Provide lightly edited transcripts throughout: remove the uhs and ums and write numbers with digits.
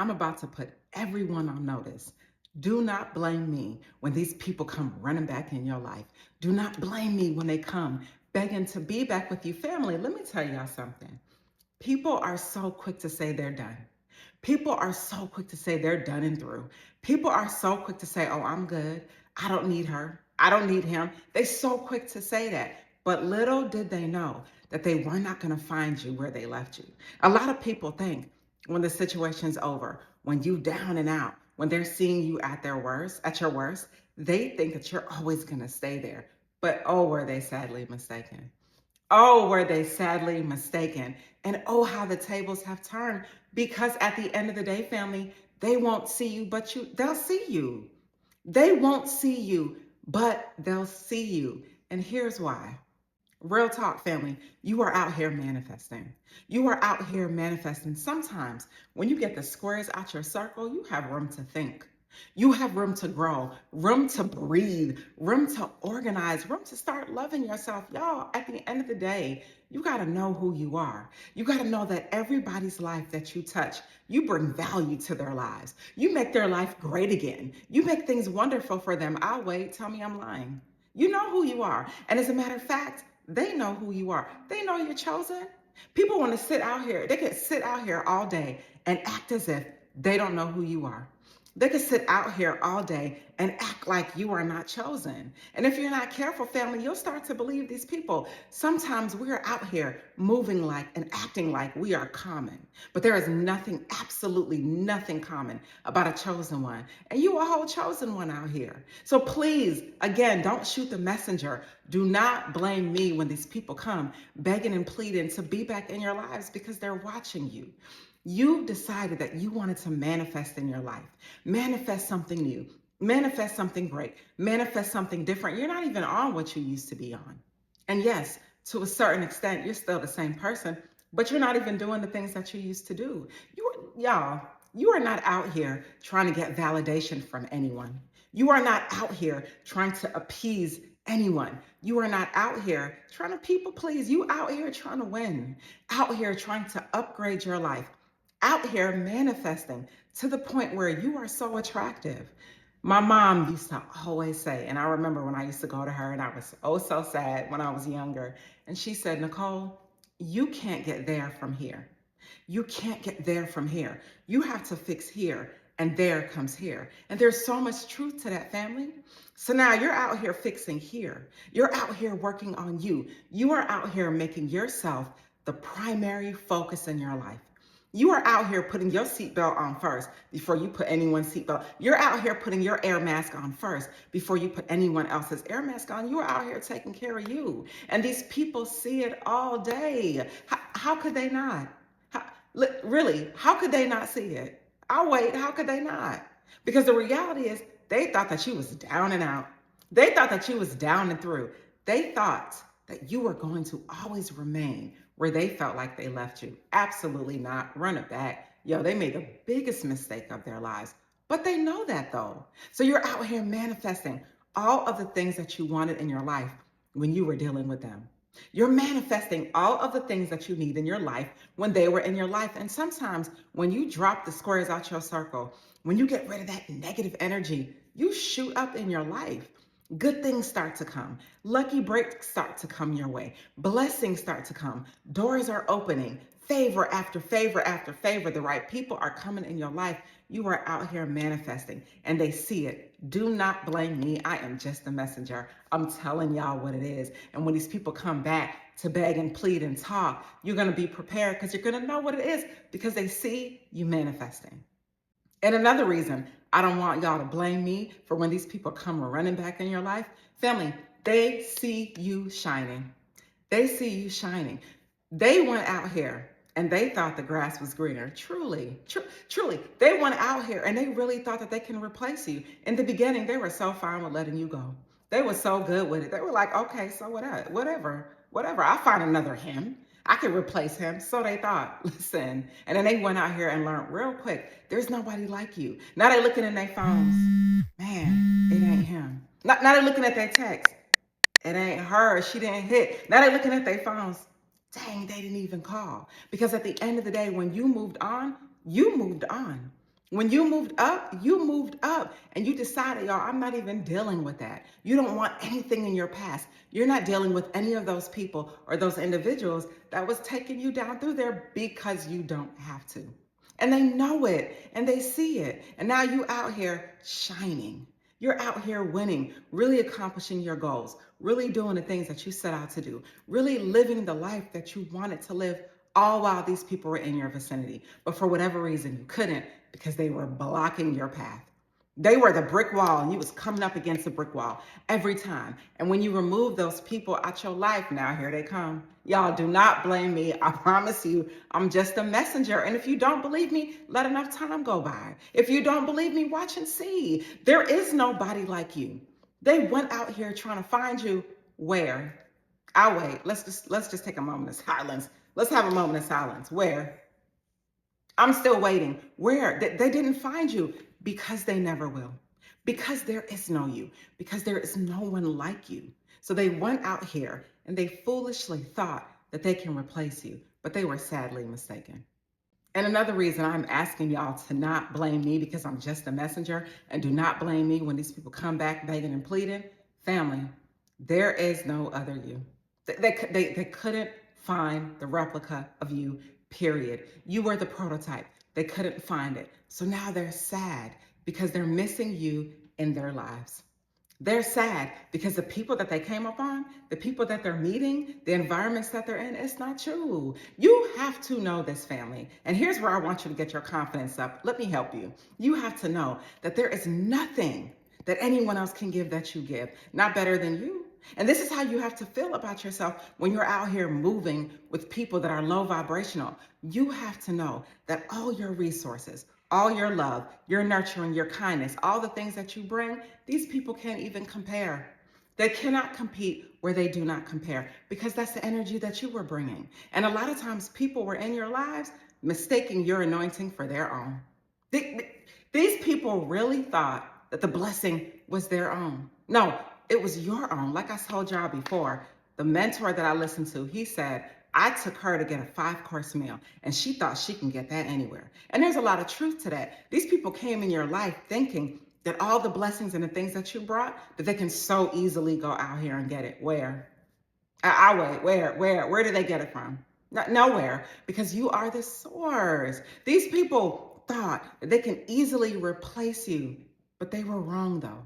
I'm about to put everyone on notice. Do not blame me when these people come running back in your life. Do not blame me when they come begging to be back with you. Family, let me tell y'all something. People are so quick to say they're done. People are so quick to say they're done and through. People are so quick to say, oh, I'm good. I don't need her. I don't need him. They're so quick to say that. But little did they know that they were not going to find you where they left you. A lot of people think when the situation's over, when you down and out, when they're seeing you at your worst, they think that you're always going to stay there. But oh, were they sadly mistaken. Oh, were they sadly mistaken. And oh, how the tables have turned. Because at the end of the day, family, they won't see you, but they'll see you. They won't see you, but they'll see you. And here's why. Real talk, family, you are out here manifesting. You are out here manifesting. Sometimes when you get the squares out your circle, you have room to think. You have room to grow, room to breathe, room to organize, room to start loving yourself. Y'all, at the end of the day, you got to know who you are. You got to know that everybody's life that you touch, you bring value to their lives. You make their life great again. You make things wonderful for them. I'll wait. Tell me I'm lying. You know who you are. And as a matter of fact, they know who you are. They know you're chosen. People want to sit out here. They could sit out here all day and act as if they don't know who you are. They could sit out here all day and act like you are not chosen. And if you're not careful, family, you'll start to believe these people. Sometimes we're out here moving like and acting like we are common. But there is nothing, absolutely nothing common about a chosen one. And you are a whole chosen one out here. So please, again, don't shoot the messenger. Do not blame me when these people come begging and pleading to be back in your lives because they're watching you. You decided that you wanted to manifest in your life, manifest something new, manifest something great, manifest something different. You're not even on what you used to be on. And yes, to a certain extent, you're still the same person, but you're not even doing the things that you used to do. Y'all, you are not out here trying to get validation from anyone. You are not out here trying to appease anyone. You are not out here trying to people please. You out here trying to win, out here trying to upgrade your life, out here manifesting to the point where you are so attractive. My mom used to always say, and I remember when I used to go to her and I was oh so sad when I was younger, and she said, Nicole, you can't get there from here. You can't get there from here. You have to fix here, and there comes here. And there's so much truth to that, family. So now you're out here fixing here. You're out here working on you. You are out here making yourself the primary focus in your life. You are out here putting your seatbelt on first before you put anyone's seatbelt. You're out here putting your air mask on first before you put anyone else's air mask on. You are out here taking care of you. And these people see it all day. How could they not? Really, how could they not see it? I'll wait. How could they not? Because the reality is they thought that you was down and out. They thought that you was down and through. They thought that you were going to always remain where they felt like they left you. Absolutely not. Run it back. Yo, they made the biggest mistake of their lives. But they know that though. So you're out here manifesting all of the things that you wanted in your life when you were dealing with them. You're manifesting all of the things that you need in your life when they were in your life. And sometimes when you drop the squares out your circle, when you get rid of that negative energy, you shoot up in your life. Good things start to come. Lucky breaks start to come your way. Blessings start to come. Doors are opening. Favor after favor after favor. The right people are coming in your life. You are out here manifesting and they see it. Do not blame me. I am just a messenger. I'm telling y'all what it is. And when these people come back to beg and plead and talk, you're going to be prepared because you're going to know what it is because they see you manifesting. And another reason I don't want y'all to blame me for when these people come running back in your life. Family, they see you shining. They see you shining. They went out here and they thought the grass was greener. Truly. They went out here and they really thought that they can replace you. In the beginning, they were so fine with letting you go. They were so good with it. They were like, okay, so whatever. I'll find another him. I could replace him. So they thought, listen. And then they went out here and learned real quick, there's nobody like you. Now they looking in their phones. Man, it ain't him. Now they looking at their text. It ain't her. She didn't hit. Now they looking at their phones. Dang, they didn't even call. Because at the end of the day, when you moved on, you moved on. When you moved up and you decided, y'all, I'm not even dealing with that. You don't want anything in your past. You're not dealing with any of those people or those individuals that was taking you down through there because you don't have to. And they know it and they see it. And now you out here shining. You're out here winning, really accomplishing your goals, really doing the things that you set out to do, really living the life that you wanted to live, all while these people were in your vicinity. But for whatever reason, you couldn't because they were blocking your path. They were the brick wall and you was coming up against the brick wall every time. And when you remove those people out your life, now here they come. Y'all, do not blame me. I promise you, I'm just a messenger. And if you don't believe me, let enough time go by. If you don't believe me, watch and see. There is nobody like you. They went out here trying to find you where? I'll wait. Let's just take a moment of silence. Let's have a moment of silence. Where? I'm still waiting. Where? They didn't find you because they never will. Because there is no you. Because there is no one like you. So they went out here and they foolishly thought that they can replace you, but they were sadly mistaken. And another reason I'm asking y'all to not blame me because I'm just a messenger, and do not blame me when these people come back begging and pleading. Family, there is no other you. They couldn't find the replica of you, period. You were the prototype. They couldn't find it. So now they're sad because they're missing you in their lives. They're sad because the people that they came upon, the people that they're meeting, the environments that they're in, it's not you. You have to know this, family. And here's where I want you to get your confidence up. Let me help you. You have to know that there is nothing that anyone else can give that you give, not better than you. And this is how you have to feel about yourself when you're out here moving with people that are low vibrational. You have to know that all your resources, all your love, your nurturing, your kindness, all the things that you bring, these people can't even compare. They cannot compete where they do not compare because that's the energy that you were bringing. And a lot of times people were in your lives mistaking your anointing for their own. These people really thought that the blessing was their own. No, it was your own. Like I told y'all before, the mentor that I listened to, he said, I took her to get a 5-course meal and she thought she can get that anywhere. And there's a lot of truth to that. These people came in your life thinking that all the blessings and the things that you brought, that they can so easily go out here and get it. Where? I'll wait. Where do they get it from? Nowhere, because you are the source. These people thought that they can easily replace you, but they were wrong though.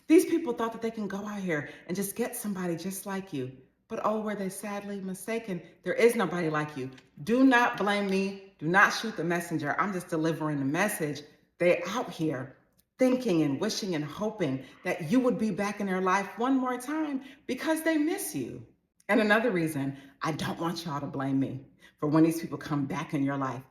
These people thought that they can go out here and just get somebody just like you. But oh, were they sadly mistaken? There is nobody like you. Do not blame me. Do not shoot the messenger. I'm just delivering the message. They out here thinking and wishing and hoping that you would be back in their life one more time because they miss you. And another reason I don't want y'all to blame me for when these people come back in your life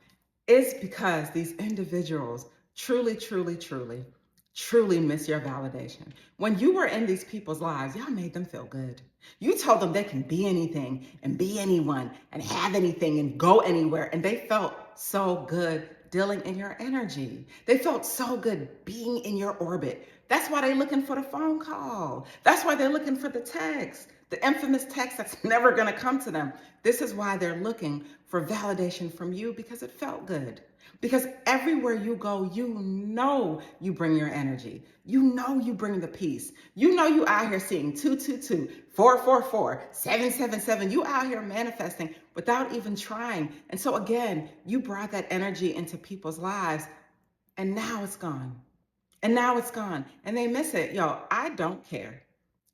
is because these individuals truly, truly, truly, truly miss your validation. When you were in these people's lives, y'all made them feel good. You told them they can be anything and be anyone and have anything and go anywhere. And they felt so good dealing in your energy. They felt so good being in your orbit. That's why they're looking for the phone call. That's why they're looking for the text, the infamous text that's never going to come to them. This is why they're looking for validation from you, because it felt good. Because everywhere you go, you know you bring your energy. You know you bring the peace. You know you out here seeing 222, 444, 777. You out here manifesting without even trying. And so again, you brought that energy into people's lives and now it's gone. And now it's gone. And they miss it. Yo, I don't care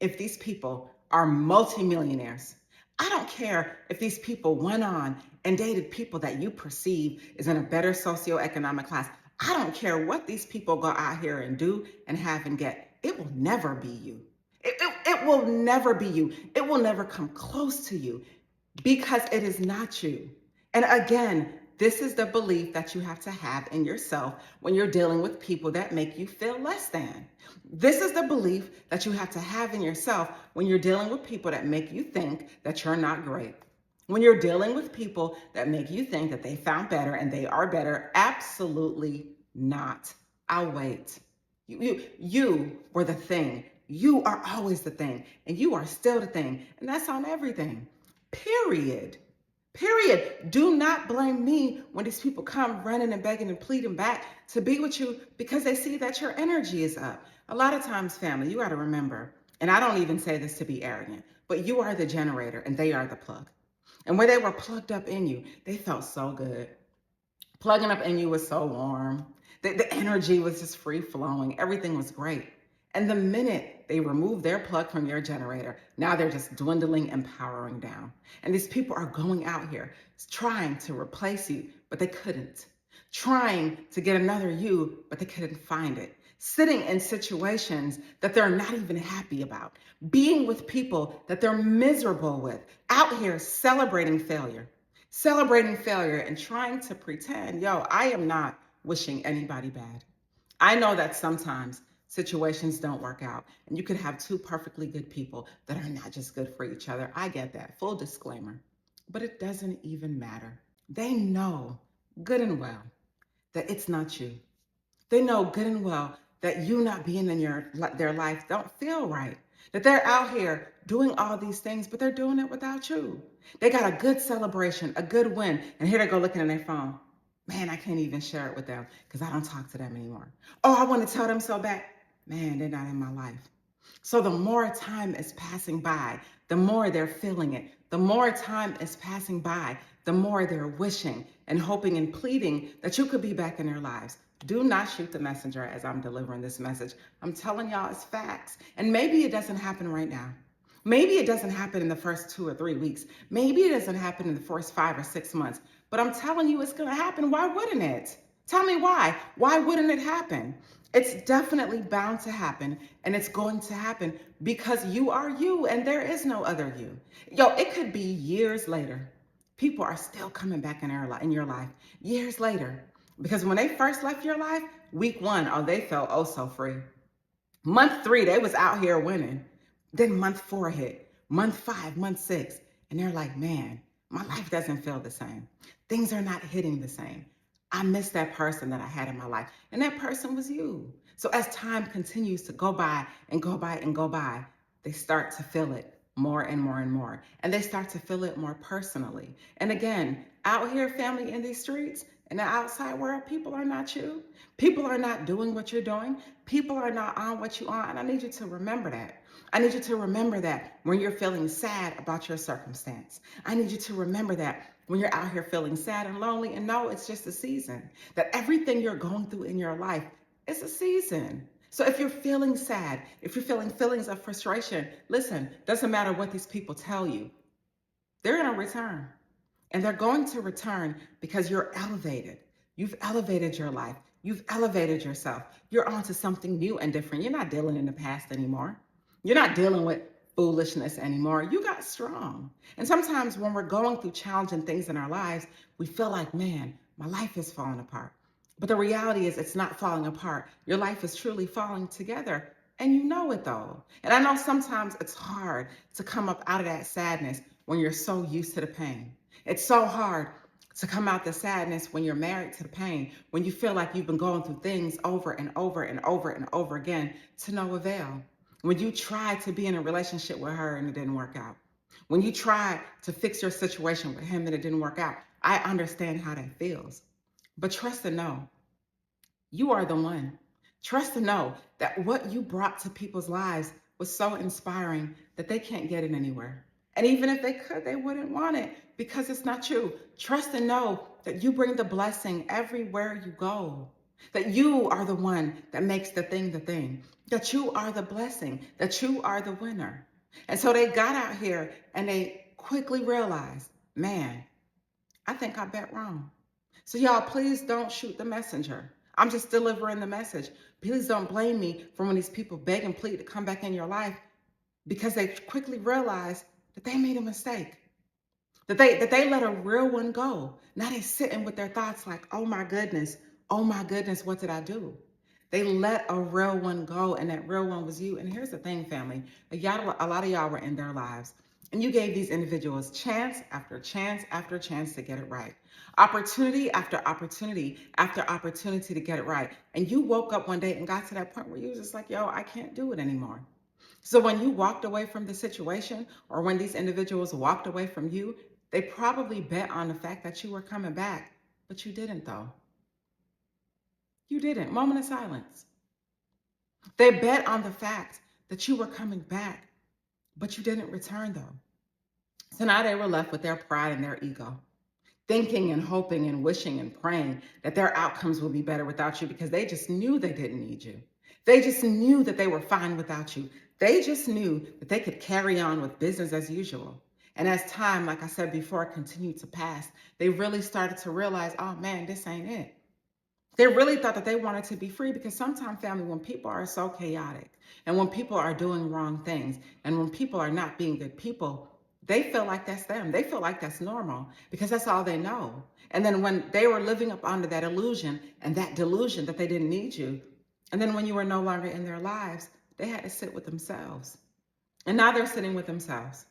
if these people are multimillionaires. I don't care if these people went on and dated people that you perceive is in a better socioeconomic class. I don't care what these people go out here and do and have and get. It will never be you. It will never be you. It will never come close to you because it is not you. And again, this is the belief that you have to have in yourself when you're dealing with people that make you feel less than. This is the belief that you have to have in yourself when you're dealing with people that make you think that you're not great. When you're dealing with people that make you think that they found better and they are better, absolutely not. I'll wait. You were the thing. You are always the thing, and you are still the thing, and that's on everything. Period. Period. Do not blame me when these people come running and begging and pleading back to be with you because they see that your energy is up. A lot of times, family, you got to remember, and I don't even say this to be arrogant, but you are the generator and they are the plug. And when they were plugged up in you, they felt so good. Plugging up in you was so warm. The energy was just free flowing. Everything was great. And the minute they remove their plug from your generator, now they're just dwindling and powering down. And these people are going out here trying to replace you, but they couldn't. Trying to get another you, but they couldn't find it. Sitting in situations that they're not even happy about. Being with people that they're miserable with. Out here celebrating failure. Celebrating failure and trying to pretend, yo, I am not wishing anybody bad. I know that sometimes situations don't work out and you could have two perfectly good people that are not just good for each other. I get that, full disclaimer, but it doesn't even matter. They know good and well that it's not you. They know good and well that you not being in their life don't feel right. That they're out here doing all these things, but they're doing it without you. They got a good celebration, a good win, and here they go looking at their phone. Man, I can't even share it with them because I don't talk to them anymore. Oh, I want to tell them so bad. Man, they're not in my life. So the more time is passing by, the more they're feeling it. The more time is passing by, the more they're wishing and hoping and pleading that you could be back in their lives. Do not shoot the messenger as I'm delivering this message. I'm telling y'all it's facts. And maybe it doesn't happen right now. Maybe it doesn't happen in the first 2 or 3 weeks. Maybe it doesn't happen in the first 5 or 6 months. But I'm telling you it's going to happen. Why wouldn't it? Tell me why. Why wouldn't it happen? It's definitely bound to happen, and it's going to happen because you are you and there is no other you. Yo, it could be years later. People are still coming back in your life years later because when they first left your life, week 1, oh, they felt oh so free. Month 3, they was out here winning. Then month 4 hit, month 5, month 6, and they're like, man, my life doesn't feel the same. Things are not hitting the same. I miss that person that I had in my life, and that person was you. So as time continues to go by and go by and go by, they start to feel it more and more and more, and they start to feel it more personally. And again, out here, family, in these streets, in the outside world, people are not you. People are not doing what you're doing. People are not on what you are, and I need you to remember that. I need you to remember that when you're feeling sad about your circumstance. I need you to remember that when you're out here feeling sad and lonely and no, it's just a season. That everything you're going through in your life is a season. So if you're feeling sad, if you're feeling feelings of frustration, listen, doesn't matter what these people tell you, they're going to return. And they're going to return because you're elevated. You've elevated your life. You've elevated yourself. You're onto something new and different. You're not dealing in the past anymore. You're not dealing with foolishness anymore. You got strong. And sometimes when we're going through challenging things in our lives, we feel like, man, my life is falling apart. But the reality is it's not falling apart. Your life is truly falling together. And you know it though. And I know sometimes it's hard to come up out of that sadness when you're so used to the pain. It's so hard to come out the sadness when you're married to the pain, when you feel like you've been going through things over and over and over and over again to no avail. When you tried to be in a relationship with her and it didn't work out. When you tried to fix your situation with him and it didn't work out. I understand how that feels. But trust and know, you are the one. Trust and know that what you brought to people's lives was so inspiring that they can't get it anywhere. And even if they could, they wouldn't want it because it's not you. Trust and know that you bring the blessing everywhere you go. That you are the one that makes the thing. That you are the blessing. That you are the winner. And so they got out here and they quickly realized, man, I think I bet wrong. So y'all, please don't shoot the messenger. I'm just delivering the message. Please don't blame me for when these people beg and plead to come back in your life because they quickly realize that they made a mistake. That they let a real one go. Now they sitting with their thoughts like, oh my goodness, what did I do? They let a real one go, and that real one was you. And here's the thing, family. A lot of y'all were in their lives, and you gave these individuals chance after chance after chance to get it right. Opportunity after opportunity after opportunity to get it right. And you woke up one day and got to that point where you was just like, yo, I can't do it anymore. So when you walked away from the situation, or when these individuals walked away from you, They probably bet on the fact that you were coming back, but you didn't though. You didn't. Moment of silence. They bet on the fact that you were coming back, but you didn't return though. So now they were left with their pride and their ego, thinking and hoping and wishing and praying that their outcomes will be better without you because they just knew they didn't need you. They just knew that they were fine without you. They just knew that they could carry on with business as usual. And as time, like I said before, continued to pass, they really started to realize, oh man, this ain't it. They really thought that they wanted to be free because sometimes, family, when people are so chaotic and when people are doing wrong things and when people are not being good people, they feel like that's them. They feel like that's normal because that's all they know. And then when they were living up under that illusion and that delusion that they didn't need you, and then when you were no longer in their lives, they had to sit with themselves. And now they're sitting with themselves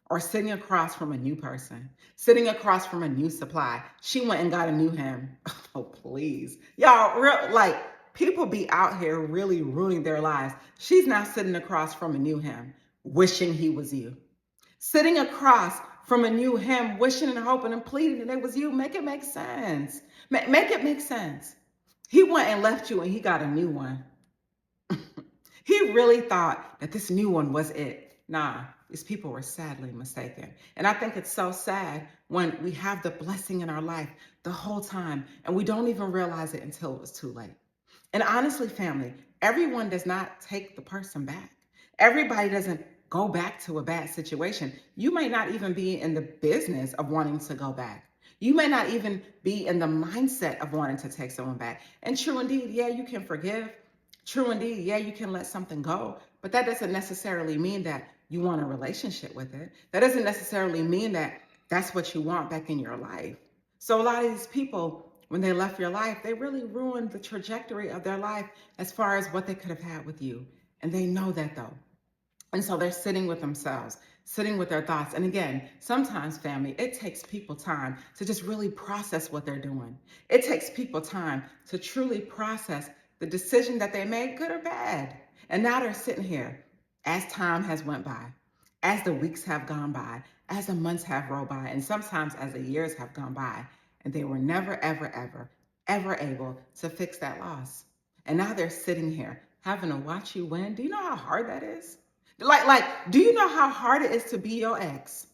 or sitting across from a new person, sitting across from a new supply. She went and got a new him. Oh, please. Y'all, like, people be out here really ruining their lives. She's now sitting across from a new him, wishing he was you. Sitting across from a new him, wishing and hoping and pleading that it was you. Make it make sense. Make it make sense. He went and left you and he got a new one. He really thought that this new one was it. Nah, these people were sadly mistaken. And I think it's so sad when we have the blessing in our life the whole time and we don't even realize it until it was too late. And honestly, family, everyone does not take the person back. Everybody doesn't go back to a bad situation. You may not even be in the business of wanting to go back. You may not even be in the mindset of wanting to take someone back. And true indeed, yeah, you can forgive. True indeed, yeah, you can let something go, but that doesn't necessarily mean that you want a relationship with it. That doesn't necessarily mean that that's what you want back in your life. So a lot of these people, when they left your life, they really ruined the trajectory of their life as far as what they could have had with you. And they know that though. And so they're sitting with themselves, sitting with their thoughts. And again, sometimes, family, it takes people time to just really process what they're doing. It takes people time to truly process the decision that they made, good or bad. And now they're sitting here as time has went by, as the weeks have gone by, as the months have rolled by, and sometimes as the years have gone by, and they were never, ever, ever, ever able to fix that loss. And now they're sitting here having to watch you win. Do you know how hard that is? Do you know how hard it is to be your ex?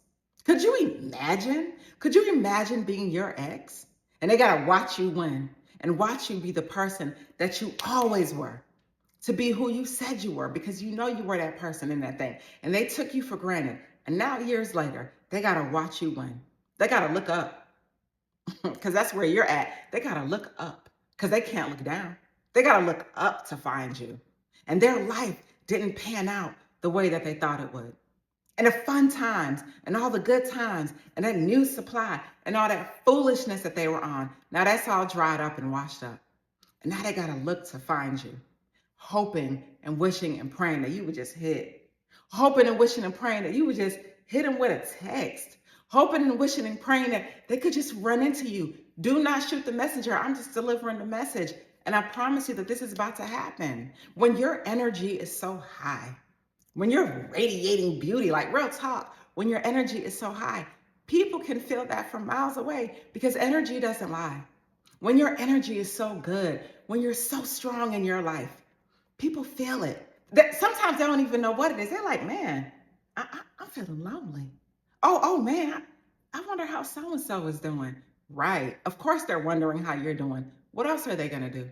Could you imagine? Could you imagine being your ex? And they gotta watch you win and watch you be the person that you always were, to be who you said you were, because you know you were that person in that thing. And they took you for granted. And now years later, they gotta watch you win. They gotta look up because that's where you're at. They gotta look up because they can't look down. They gotta look up to find you. And their life didn't pan out the way that they thought it would. And the fun times and all the good times and that new supply and all that foolishness that they were on, now that's all dried up and washed up. And now they got to look to find you, hoping and wishing and praying that you would just hit. Hoping and wishing and praying that you would just hit them with a text. Hoping and wishing and praying that they could just run into you. Do not shoot the messenger. I'm just delivering the message. And I promise you that this is about to happen. When your energy is so high, when you're radiating beauty, like real talk, when your energy is so high, people can feel that from miles away because energy doesn't lie. When your energy is so good, when you're so strong in your life, people feel it. Sometimes they don't even know what it is. They're like, man, I'm feeling lonely. Oh man, I wonder how so-and-so is doing. Right. Of course they're wondering how you're doing. What else are they going to do?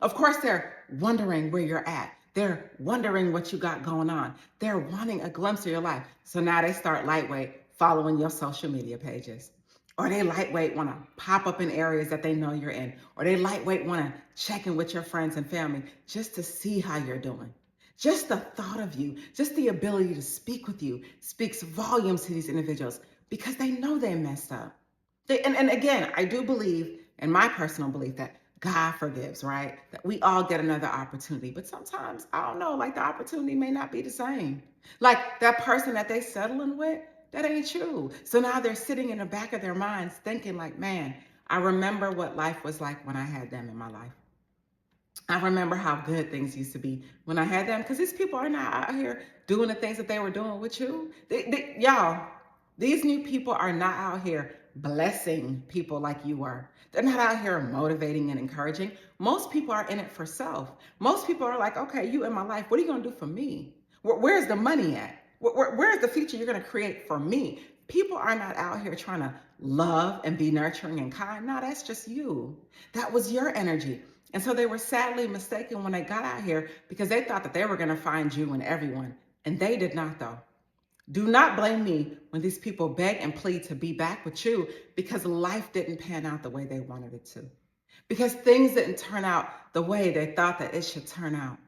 Of course they're wondering where you're at. They're wondering what you got going on. They're wanting a glimpse of your life. So now they start lightweight following your social media pages. Or they lightweight want to pop up in areas that they know you're in. Or they lightweight want to check in with your friends and family just to see how you're doing. Just the thought of you, just the ability to speak with you speaks volumes to these individuals because they know they messed up. And again, I do believe, in my personal belief, that God forgives, right? That we all get another opportunity. But sometimes, I don't know, like the opportunity may not be the same. Like that person that they settling with, that ain't you. So now they're sitting in the back of their minds thinking like, man, I remember what life was like when I had them in my life. I remember how good things used to be when I had them, because these people are not out here doing the things that they were doing with you. Y'all, These new people are not out here blessing people like you are. They're not out here motivating and encouraging. Most people are in it for self. Most people are like, okay, you in my life, what are you going to do for me? Where's the money at? Where's the future you're going to create for me? People are not out here trying to love and be nurturing and kind. No, that's just you. That was your energy. And so they were sadly mistaken when they got out here because they thought that they were going to find you in everyone. And they did not, though. Do not blame me when these people beg and plead to be back with you because life didn't pan out the way they wanted it to. Because things didn't turn out the way they thought that it should turn out.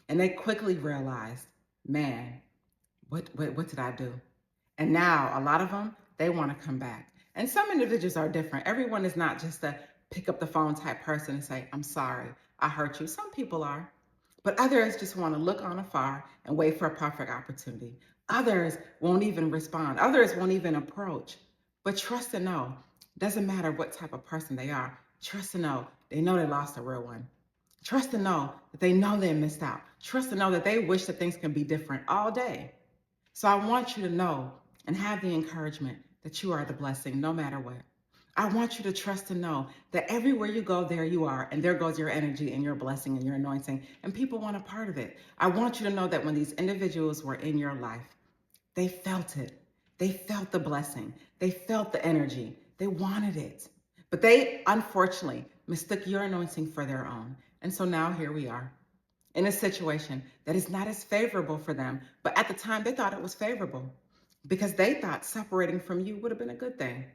And they quickly realized, man, what did I do? And now a lot of them, they want to come back. And some individuals are different. Everyone is not just a pick up the phone type person and say, I'm sorry, I hurt you. Some people are. But others just want to look on afar and wait for a perfect opportunity. Others won't even respond. Others won't even approach. But trust and know, doesn't matter what type of person they are. Trust and know, they know they lost a real one. Trust and know that they know they missed out. Trust and know that they wish that things can be different all day. So I want you to know and have the encouragement that you are the blessing no matter what. I want you to trust and know that everywhere you go, there you are, and there goes your energy and your blessing and your anointing, and people want a part of it. I want you to know that when these individuals were in your life, they felt it. They felt the blessing. They felt the energy. They wanted it. But they, unfortunately, mistook your anointing for their own. And so now here we are in a situation that is not as favorable for them, but at the time they thought it was favorable because they thought separating from you would have been a good thing.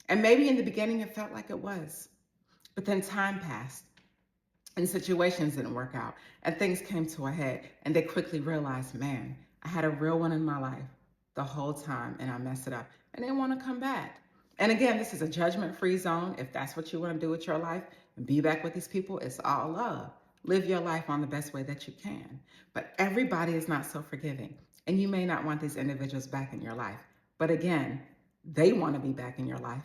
And maybe in the beginning it felt like it was, but then time passed and situations didn't work out and things came to a head and they quickly realized, man, I had a real one in my life the whole time and I messed it up and they want to come back. And again, this is a judgment-free zone. If that's what you want to do with your life and be back with these people, it's all love. Live your life on the best way that you can. But everybody is not so forgiving. And you may not want these individuals back in your life. But again, they want to be back in your life.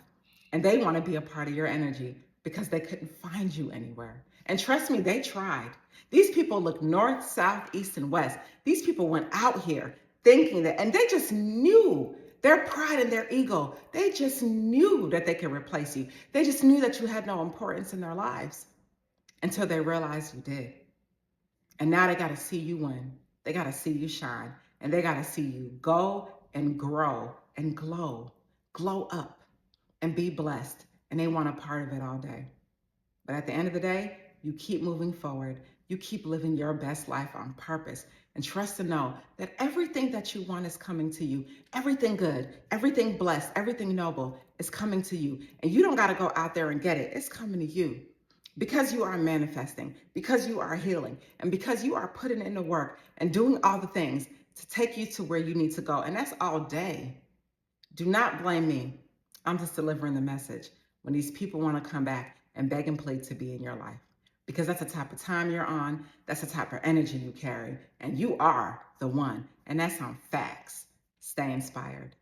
And they want to be a part of your energy because they couldn't find you anywhere. And trust me, they tried. These people look north, south, east, and west. These people went out here thinking that, and they just knew their pride and their ego. They just knew that they could replace you. They just knew that you had no importance in their lives until they realized you did. And now they got to see you win. They got to see you shine. And they got to see you go and grow and glow up and be blessed. And they want a part of it all day. But at the end of the day, you keep moving forward. You keep living your best life on purpose. And trust and know that everything that you want is coming to you. Everything good, everything blessed, everything noble is coming to you. And you don't got to go out there and get it. It's coming to you. Because you are manifesting, because you are healing, and because you are putting in the work and doing all the things to take you to where you need to go. And that's all day. Do not blame me. I'm just delivering the message when these people want to come back and beg and plead to be in your life. Because that's the type of time you're on. That's the type of energy you carry. And you are the one. And that's on facts. Stay inspired.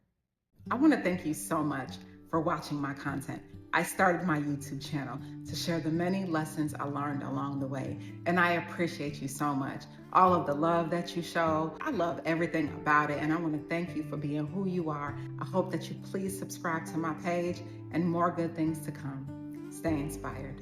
I want to thank you so much for watching my content. I started my YouTube channel to share the many lessons I learned along the way, and I appreciate you so much. All of the love that you show, I love everything about it, and I want to thank you for being who you are. I hope that you please subscribe to my page and more good things to come. Stay inspired.